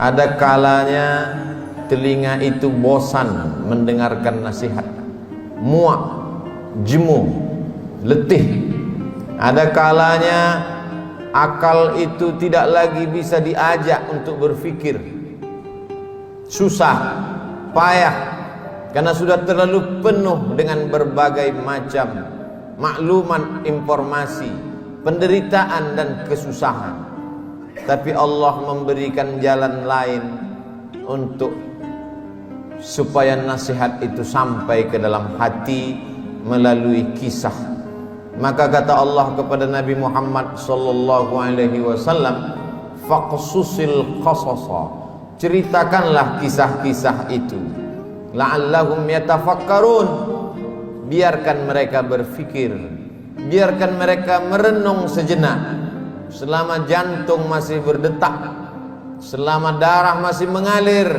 Ada kalanya telinga itu bosan mendengarkan nasihat, muak, jemu, letih. Ada kalanya akal itu tidak lagi bisa diajak untuk berpikir, susah, payah, karena sudah terlalu penuh dengan berbagai macam maklumat, informasi, penderitaan dan kesusahan. Tapi Allah memberikan jalan lain untuk supaya nasihat itu sampai ke dalam hati melalui kisah. Maka kata Allah kepada Nabi Muhammad sallallahu alaihi wasallam, faqsusil qasasa, ceritakanlah kisah-kisah itu, la'allahum yatafakkarun, biarkan mereka berfikir, biarkan mereka merenung sejenak. Selama jantung masih berdetak, selama darah masih mengalir,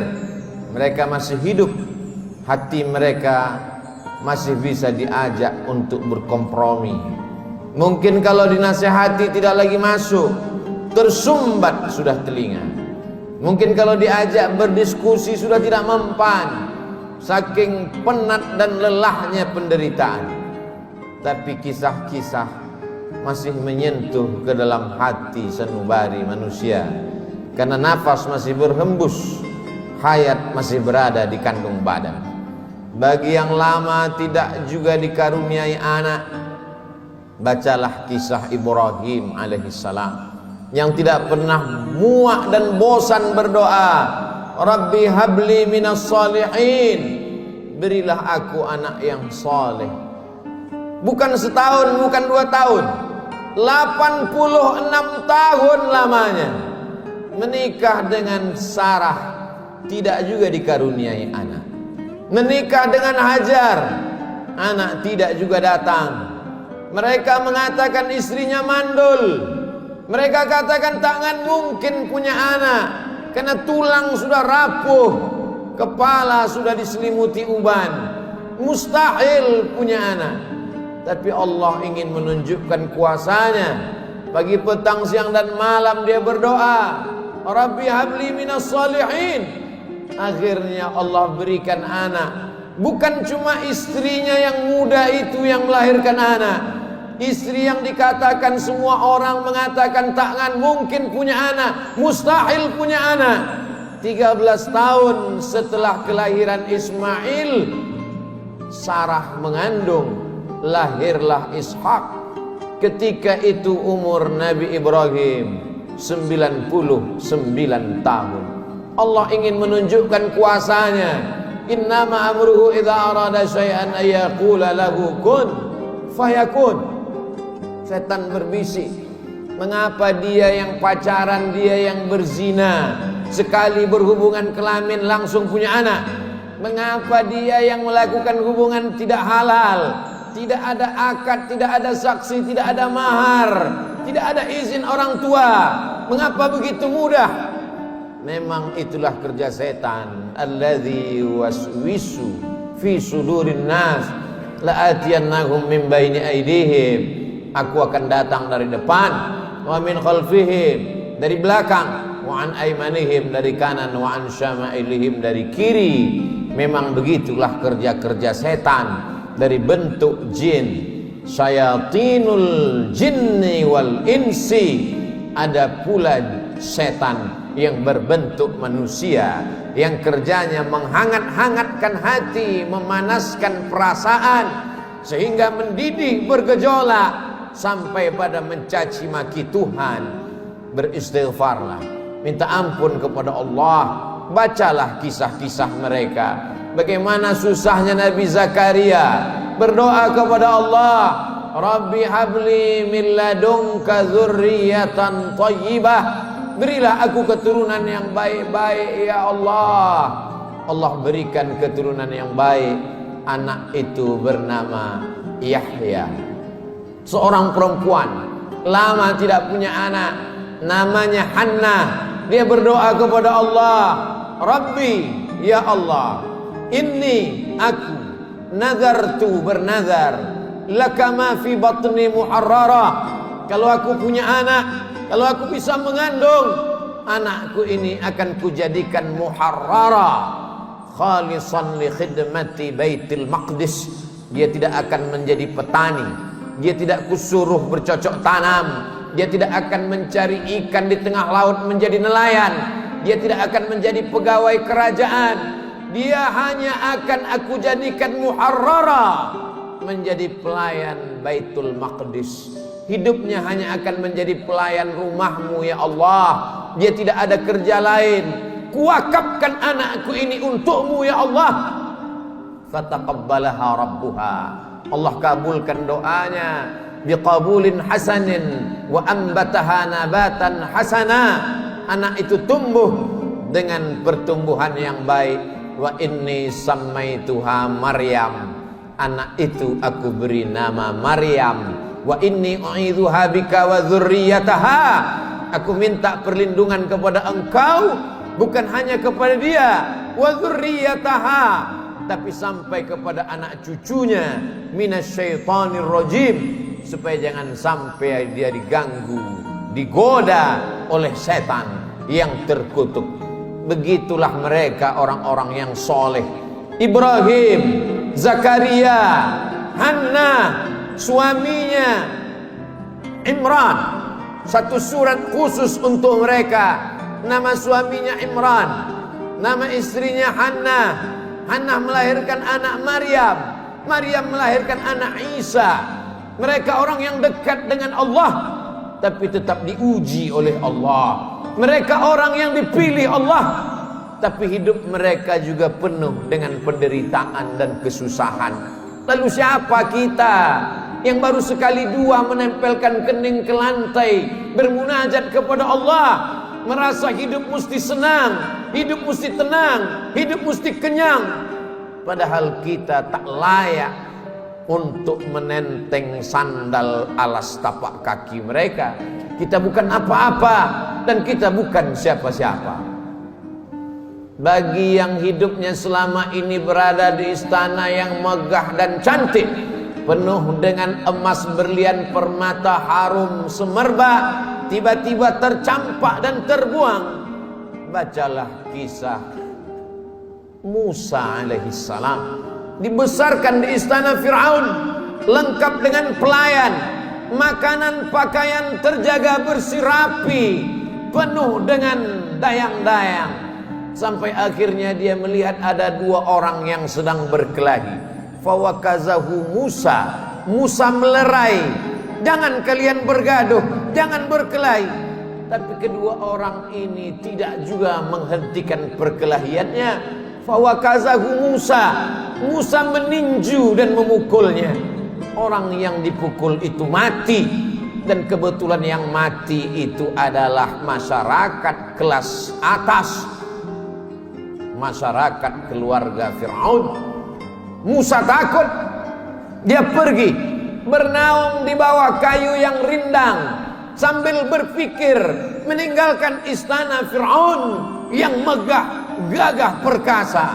mereka masih hidup, hati mereka masih bisa diajak untuk berkompromi. Mungkin kalau dinasihati tidak lagi masuk, tersumbat sudah telinga. Mungkin kalau diajak berdiskusi sudah tidak mempan, saking penat dan lelahnya penderitaan. Tapi kisah-kisah masih menyentuh ke dalam hati sanubari manusia, karena nafas masih berhembus, hayat masih berada di kandung badan. Bagi yang lama tidak juga dikaruniai anak, bacalah kisah Ibrahim alaihissalam yang tidak pernah muak dan bosan berdoa, Rabbi habli minas salihin, berilah aku anak yang saleh. Bukan setahun, bukan 2 tahun, 86 tahun lamanya menikah dengan Sarah, tidak juga dikaruniai anak. Menikah dengan Hajar, anak tidak juga datang. Mereka mengatakan istrinya mandul. Mereka katakan takkan mungkin punya anak, karena tulang sudah rapuh, kepala sudah diselimuti uban, mustahil punya anak. Tapi Allah ingin menunjukkan kuasanya. Pagi, petang, siang dan malam dia berdoa, Rabbi habli minas salihin. Akhirnya Allah berikan anak. Bukan cuma istrinya yang muda itu yang melahirkan anak, istri yang dikatakan semua orang mengatakan takkan mungkin punya anak, mustahil punya anak. 13 tahun setelah kelahiran Ismail, Sarah mengandung, lahirlah Ishak. Ketika itu umur Nabi Ibrahim 99 tahun. Allah ingin menunjukkan kuasanya. Innama amruhu idza arada syai'an ayyaqula lahu kun fayakun. Setan berbisik, mengapa dia yang pacaran, dia yang berzina, sekali berhubungan kelamin langsung punya anak? Mengapa dia yang melakukan hubungan tidak halal, tidak ada akad, tidak ada saksi, tidak ada mahar, tidak ada izin orang tua, mengapa begitu mudah? Memang itulah kerja setan. Alladzi waswisu fi sudurin nas la'atiyannahum min baini aydihim. Aku akan datang dari depan, wa min khalfihim, dari belakang, wa an aymanihim, dari kanan, wa an syama'ilihim, dari kiri. Memang begitulah kerja-kerja setan dari bentuk jin. Syayatinul jinni wal insi. Ada pula setan yang berbentuk manusia, yang kerjanya menghangat-hangatkan hati, memanaskan perasaan, sehingga mendidih bergejolak sampai pada mencaci maki Tuhan. Beristighfarlah, minta ampun kepada Allah. Bacalah kisah-kisah mereka, bagaimana susahnya Nabi Zakaria berdoa kepada Allah, Rabbi habli min ladunka dzurriyyatan thayyibah, berilah aku keturunan yang baik-baik ya Allah. Allah berikan keturunan yang baik. Anak itu bernama Yahya. Seorang perempuan lama tidak punya anak, namanya Hannah. Dia berdoa kepada Allah, Rabbi, ya Allah, inni aku nazartu, bernazar, laka ma fi batni muharrara. Kalau aku punya anak, kalau aku bisa mengandung, anakku ini akan kujadikan muharrara khalisan li khidmati Baitul Maqdis. Dia tidak akan menjadi petani, dia tidak kusuruh bercocok tanam, dia tidak akan mencari ikan di tengah laut menjadi nelayan, dia tidak akan menjadi pegawai kerajaan. Dia hanya akan aku jadikan muharrara, menjadi pelayan Baitul Maqdis. Hidupnya hanya akan menjadi pelayan rumahmu ya Allah. Dia tidak ada kerja lain. Kuwakafkan anakku ini untukmu ya Allah. Fataqabbalaha rabbuha. Allah kabulkan doanya biqabulin hasanin wa ambataha nabatan hasana. Anak itu tumbuh dengan pertumbuhan yang baik. Wa inni sammaituha Maryam. Anak itu aku beri nama Maryam. Wa inni u'idzuha bika wa dzurriyyataha. Aku minta perlindungan kepada engkau, bukan hanya kepada dia, wa dzurriyyataha, tapi sampai kepada anak cucunya, minasyaitonir rajim, supaya jangan sampai dia diganggu, digoda oleh setan yang terkutuk. Begitulah mereka orang-orang yang soleh. Ibrahim, Zakaria, Hannah, suaminya Imran, satu surat khusus untuk mereka. Nama suaminya Imran, nama istrinya Hannah. Hannah melahirkan anak Maryam, Maryam melahirkan anak Isa. Mereka orang yang dekat dengan Allah, tapi tetap diuji oleh Allah. Mereka orang yang dipilih Allah, tapi hidup mereka juga penuh dengan penderitaan dan kesusahan. Lalu siapa kita yang baru sekali dua menempelkan kening ke lantai, bermunajat kepada Allah, merasa hidup mesti senang, hidup mesti tenang, hidup mesti kenyang, padahal kita tak layak untuk menenteng sandal alas tapak kaki mereka. Kita bukan apa-apa dan kita bukan siapa-siapa. Bagi yang hidupnya selama ini berada di istana yang megah dan cantik, penuh dengan emas berlian permata harum semerbak, tiba-tiba tercampak dan terbuang, bacalah kisah Musa alaihissalam. Dibesarkan di istana Fir'aun, lengkap dengan pelayan, makanan pakaian terjaga bersih rapi, penuh dengan dayang-dayang, sampai akhirnya dia melihat ada dua orang yang sedang berkelahi. Fawakazahu Musa, Musa melerai, jangan kalian bergaduh, jangan berkelahi. Tapi kedua orang ini tidak juga menghentikan perkelahiannya. Fawakazahu Musa, Musa meninju dan memukulnya. Orang yang dipukul itu mati, dan kebetulan yang mati itu adalah masyarakat kelas atas, masyarakat keluarga Fir'aun. Musa takut, dia pergi bernaung di bawah kayu yang rindang sambil berpikir meninggalkan istana Fir'aun yang megah gagah perkasa.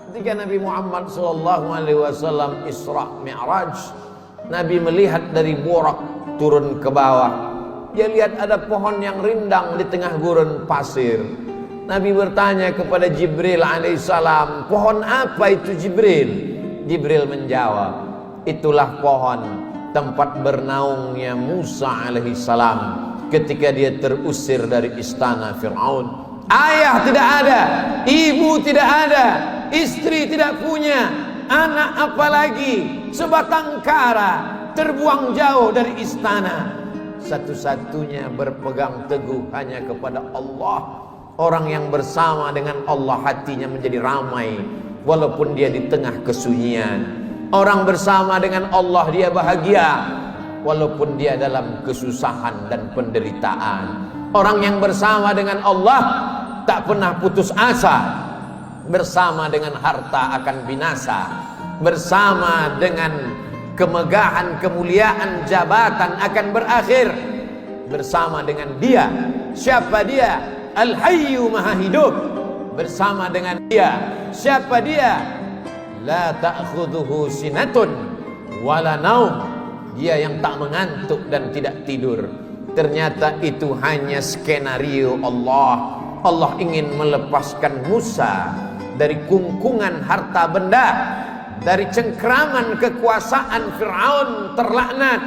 Ketika Nabi Muhammad SAW Isra Mi'raj, Nabi melihat dari Burak turun ke bawah. Dia lihat ada pohon yang rindang di tengah gurun pasir. Nabi bertanya kepada Jibril alaihissalam, pohon apa itu Jibril? Jibril menjawab, itulah pohon tempat bernaungnya Musa alaihissalam ketika dia terusir dari istana Fir'aun. Ayah tidak ada, ibu tidak ada, istri tidak punya, anak apalagi, sebatang kara, terbuang jauh dari istana. Satu-satunya berpegang teguh hanya kepada Allah. Orang yang bersama dengan Allah hatinya menjadi ramai walaupun dia di tengah kesunyian. Orang bersama dengan Allah dia bahagia walaupun dia dalam kesusahan dan penderitaan. Orang yang bersama dengan Allah tak pernah putus asa. Bersama dengan harta akan binasa, bersama dengan kemegahan, kemuliaan, jabatan akan berakhir. Bersama dengan dia, siapa dia? Al-Hayyu Maha Hidup. Bersama dengan dia, siapa dia? La ta'khudhuhu sinatun wala naum. Dia yang tak mengantuk dan tidak tidur. Ternyata itu hanya skenario Allah. Allah ingin melepaskan Musa dari kungkungan harta benda, dari cengkraman kekuasaan Fir'aun terlaknat.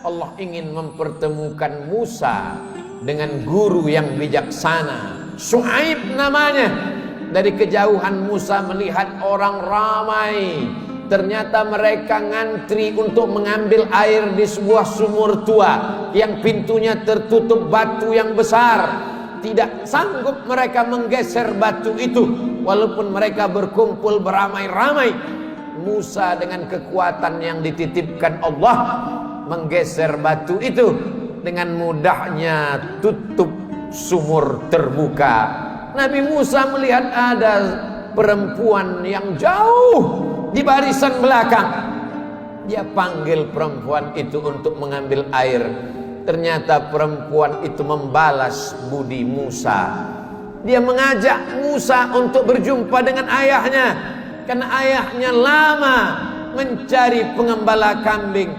Allah ingin mempertemukan Musa dengan guru yang bijaksana, Syuaib namanya. Dari kejauhan Musa melihat orang ramai. Ternyata mereka ngantri untuk mengambil air di sebuah sumur tua yang pintunya tertutup batu yang besar. Tidak sanggup mereka menggeser batu itu, walaupun mereka berkumpul beramai-ramai. Musa dengan kekuatan yang dititipkan Allah menggeser batu itu. Dengan mudahnya tutup sumur terbuka. Nabi Musa melihat ada perempuan yang jauh di barisan belakang. Dia panggil perempuan itu untuk mengambil air. Ternyata perempuan itu membalas budi Musa. Dia mengajak Musa untuk berjumpa dengan ayahnya, karena ayahnya lama mencari pengembala kambing.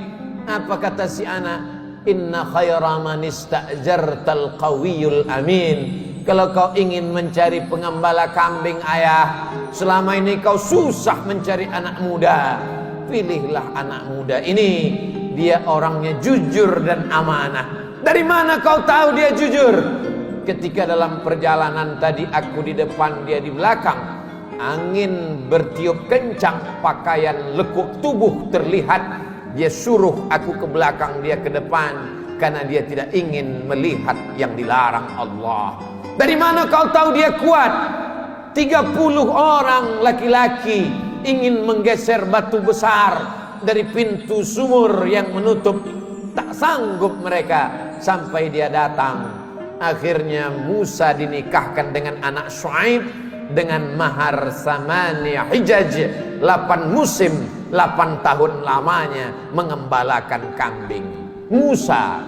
Apa kata si anak? Inna khaira man ista'jartal qawiyul amin. Kalau kau ingin mencari pengembala kambing ayah, selama ini kau susah mencari anak muda, pilihlah anak muda ini. Dia orangnya jujur dan amanah. Dari mana kau tahu dia jujur? Ketika dalam perjalanan tadi aku di depan, dia di belakang. Angin bertiup kencang, pakaian lekuk tubuh terlihat. Dia suruh aku ke belakang, dia ke depan, karena dia tidak ingin melihat yang dilarang Allah. Dari mana kau tahu dia kuat? 30 orang laki-laki ingin menggeser batu besar dari pintu sumur yang menutup. Tak sanggup mereka sampai dia datang. Akhirnya Musa dinikahkan dengan anak Syuaib dengan mahar samania hijaj, 8 musim, 8 tahun lamanya mengembalakan kambing. Musa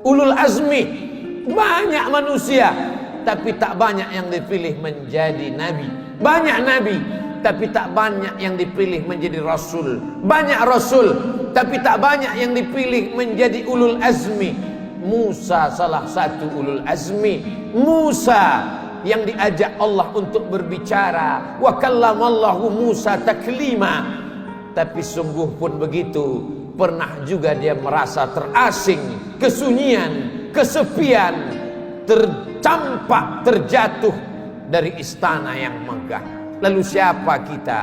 ulul azmi, banyak manusia tapi tak banyak yang dipilih menjadi nabi. Banyak nabi tapi tak banyak yang dipilih menjadi rasul. Banyak rasul tapi tak banyak yang dipilih menjadi ulul azmi. Musa salah satu ulul azmi. Musa yang diajak Allah untuk berbicara. Wa kallamallahu Musa taklima. Tapi sungguh pun begitu, pernah juga dia merasa terasing, kesunyian, kesepian, tercampak, terjatuh dari istana yang megah. Lalu siapa kita?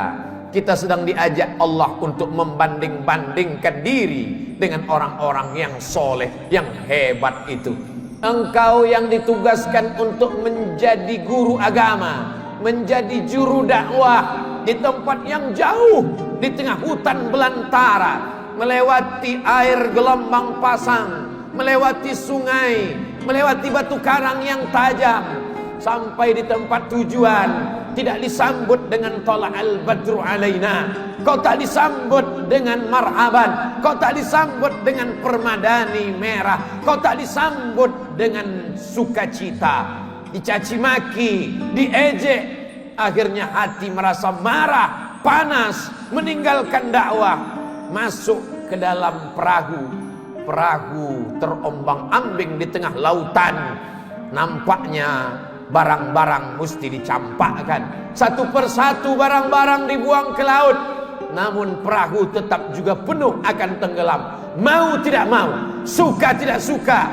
Kita sedang diajak Allah untuk membanding-bandingkan diri dengan orang-orang yang soleh, yang hebat itu. Engkau yang ditugaskan untuk menjadi guru agama, menjadi juru dakwah di tempat yang jauh, di tengah hutan belantara, melewati air gelombang pasang, melewati sungai, melewati batu karang yang tajam, sampai di tempat tujuan tidak disambut dengan tala'al badru alaina. Kau tak disambut dengan marhaban, kau tak disambut dengan permadani merah, kau tak disambut dengan sukacita. Dicaci maki, diejek. Akhirnya hati merasa marah, panas, meninggalkan dakwah, masuk ke dalam perahu. Perahu terombang-ambing di tengah lautan. Nampaknya barang-barang mesti dicampakkan. Satu persatu barang-barang dibuang ke laut. Namun perahu tetap juga penuh akan tenggelam. Mau tidak mau, suka tidak suka,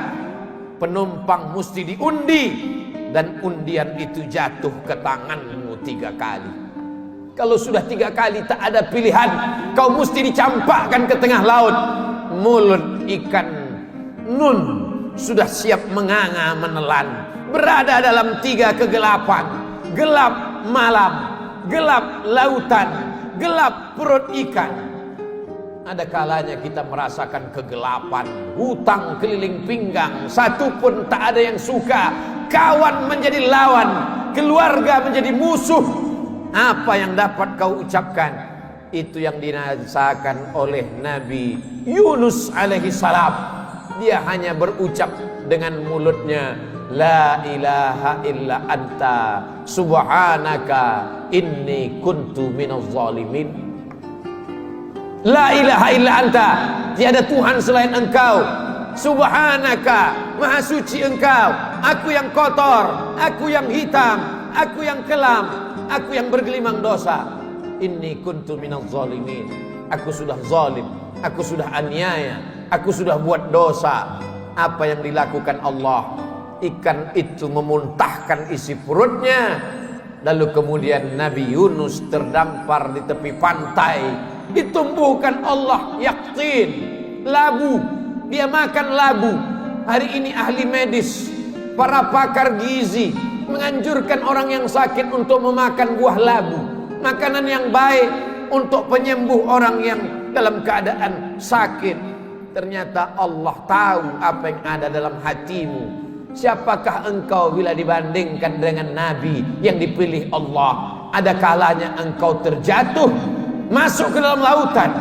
penumpang mesti diundi. Dan undian itu jatuh ke tanganmu 3 kali. Kalau sudah 3 kali tak ada pilihan, kau mesti dicampakkan ke tengah laut. Mulut ikan nun sudah siap menganga menelan, berada dalam 3 kegelapan. Gelap malam, gelap lautan, gelap perut ikan. Ada kalanya kita merasakan kegelapan, hutang keliling pinggang, satu pun tak ada yang suka. Kawan menjadi lawan, keluarga menjadi musuh. Apa yang dapat kau ucapkan? Itu yang dirasakan oleh Nabi Yunus alaihi salam. Dia hanya berucap dengan mulutnya, la ilaha illa anta subhanaka inni kuntu minaz zalimin. La ilaha illa anta, tiada Tuhan selain engkau, Subhanaka, maha suci engkau, aku yang kotor, aku yang hitam, aku yang kelam, aku yang bergelimang dosa. Inni kuntu minaz zalimin. Aku sudah zalim, aku sudah aniaya, aku sudah buat dosa. Apa yang dilakukan Allah? Ikan itu memuntahkan isi perutnya. Lalu kemudian Nabi Yunus terdampar di tepi pantai, ditumbuhkan Allah yaktin, labu. Dia makan labu. Hari ini ahli medis, para pakar gizi menganjurkan orang yang sakit untuk memakan buah labu, makanan yang baik untuk penyembuh orang yang dalam keadaan sakit. Ternyata Allah tahu apa yang ada dalam hatimu. Siapakah engkau bila dibandingkan dengan Nabi yang dipilih Allah? Ada kalanya engkau terjatuh, masuk ke dalam lautan.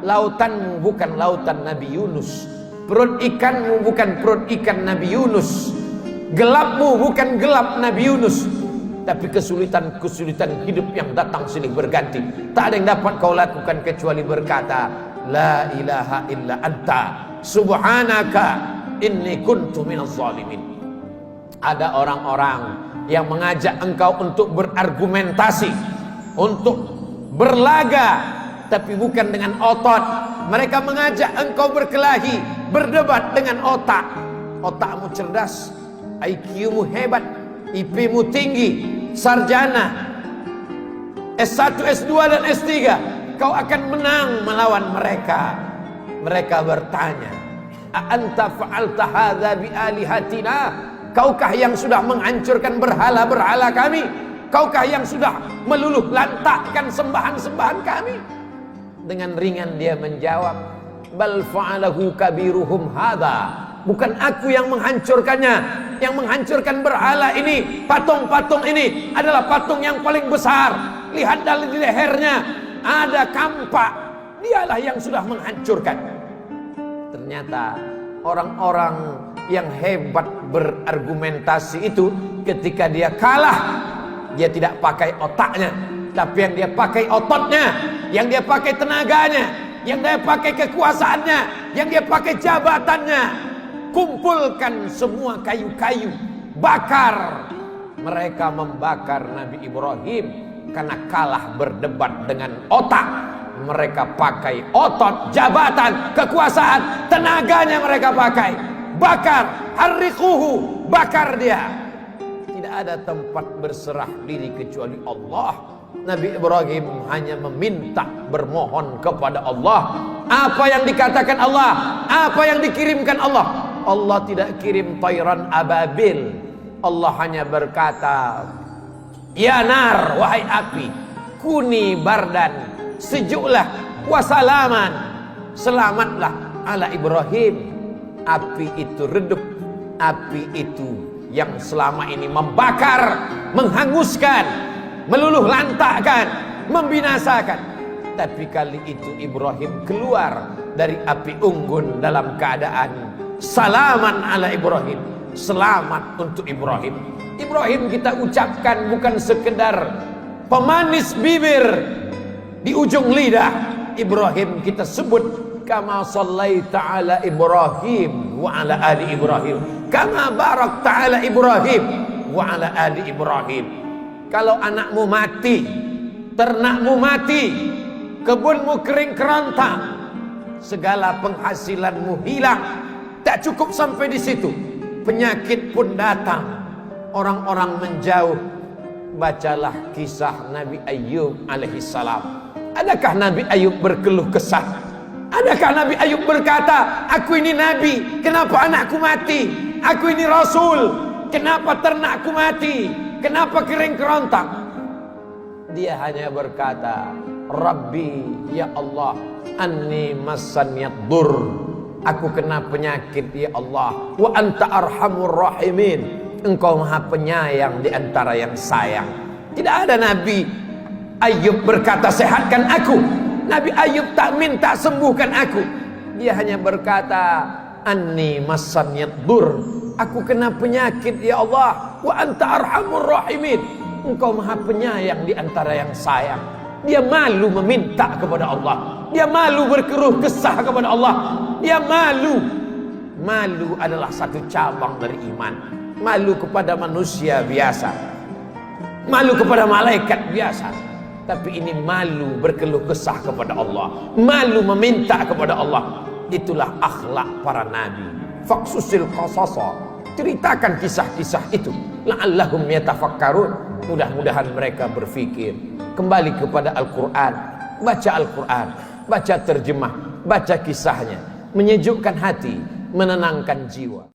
Lautanmu bukan lautan Nabi Yunus, perut ikanmu bukan perut ikan Nabi Yunus, gelapmu bukan gelap Nabi Yunus. Tapi kesulitan-kesulitan hidup yang datang silih berganti, tak ada yang dapat kau lakukan kecuali berkata, La ilaha illa anta subhanaka inni kuntu minaz zalimin. Ada orang-orang yang mengajak engkau untuk berargumentasi, untuk berlaga, tapi bukan dengan otot. Mereka mengajak engkau berkelahi, berdebat dengan otak. Otakmu cerdas, IQ-mu hebat, IP-mu tinggi, sarjana S1, S2 dan S3. Kau akan menang melawan mereka. Mereka bertanya, A anta fa'alta hadza bi alihatina? Kaukah yang sudah menghancurkan berhala-berhala kami? Kaukah yang sudah meluluh lantakkan sembahan-sembahan kami? Dengan ringan dia menjawab, Bal fa'alahu kabiruhum hadza. Bukan aku yang menghancurkannya. Yang menghancurkan berhala ini, patung-patung ini adalah patung yang paling besar. Lihat di lehernya ada kampak. Dialah yang sudah menghancurkan. Ternyata orang-orang yang hebat berargumentasi itu, ketika dia kalah, dia tidak pakai otaknya, tapi yang dia pakai ototnya, yang dia pakai tenaganya, yang dia pakai kekuasaannya, yang dia pakai jabatannya. Kumpulkan semua kayu-kayu, bakar. Mereka membakar Nabi Ibrahim karena kalah berdebat dengan otak. Mereka pakai otot, jabatan, kekuasaan, tenaganya mereka pakai. Bakar, harriquhu, bakar dia. Tidak ada tempat berserah diri kecuali Allah. Nabi Ibrahim hanya meminta, bermohon kepada Allah. Apa yang dikatakan Allah, apa yang dikirimkan Allah. Allah tidak kirim tayran ababil. Allah hanya berkata, Ya nar, wahai api, kuni bardan, sejuklah, wasalaman, selamatlah ala Ibrahim. Api itu redup, api itu yang selama ini membakar, menghanguskan, meluluh lantakkan, membinasakan. Tapi kali itu Ibrahim keluar dari api unggun dalam keadaan salaman ala Ibrahim. Selamat untuk Ibrahim. Ibrahim kita ucapkan bukan sekedar pemanis bibir di ujung lidah. Ibrahim kita sebut kama sallaita ala Ibrahim wa ala ali Ibrahim, kama barakta ala Ibrahim wa ala ali Ibrahim. Kalau anakmu mati, ternakmu mati, kebunmu kering kerontang, segala penghasilanmu hilang, tak cukup sampai di situ, penyakit pun datang, orang-orang menjauh. Bacalah kisah Nabi Ayub alaihissalam. Adakah Nabi Ayub berkeluh kesah? Adakah Nabi Ayub berkata, aku ini Nabi, kenapa anakku mati? Aku ini Rasul, kenapa ternakku mati? Kenapa kering kerontang? Dia hanya berkata, Rabbi, ya Allah, anni massaniyad dur. Aku kena penyakit ya Allah. Wa anta arhamur rahimin. Engkau maha penyayang di antara yang sayang. Tidak ada Nabi Ayub berkata sehatkan aku. Nabi Ayub tak minta sembuhkan aku. Dia hanya berkata anni massaniyad dur. Aku kena penyakit ya Allah. Wa anta arhamur rahimin. Engkau maha penyayang di antara yang sayang. Dia malu meminta kepada Allah. Dia malu berkeluh kesah kepada Allah. Dia malu Malu adalah satu cabang dari iman. Malu kepada manusia biasa, malu kepada malaikat biasa. Tapi ini malu berkeluh kesah kepada Allah, malu meminta kepada Allah. Itulah akhlak para nabi. Faqsusil qasasa, ceritakan kisah-kisah itu, la'allahum yatafakkarun. Mudah-mudahan mereka berfikir. Kembali kepada Al-Quran, baca Al-Quran, baca terjemah, baca kisahnya, menyejukkan hati, menenangkan jiwa.